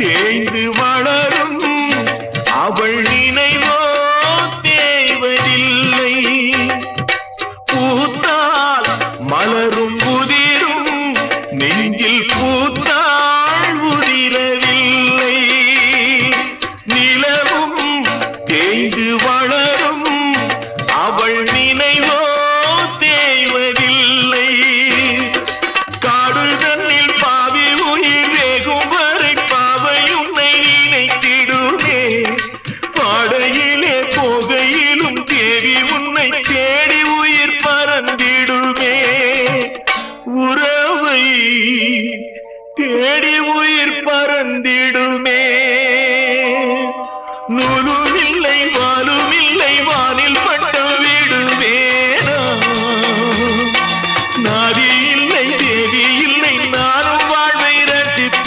தேய்ந்து வளரும் அவள் நினைவோ தேய்வதில்லை. பூத்தால் மலரும் உதிரும் நெஞ்சில் பூத்தாள் உதிரவில்லை. நிலவும் தேய்ந்து வளரும் அவள் நினைவோ தேய்வதில்லை. காடுதன்னில் பாவி உயிர் வேகும் வரை பாவை உன்னை நினைத்திடுமே. பாடையிலே போகையிலும் தேவி உன்னை தேடி உயிர் பறந்திடுமே. உறவை தேடி உயிர் பறந்திடுமே.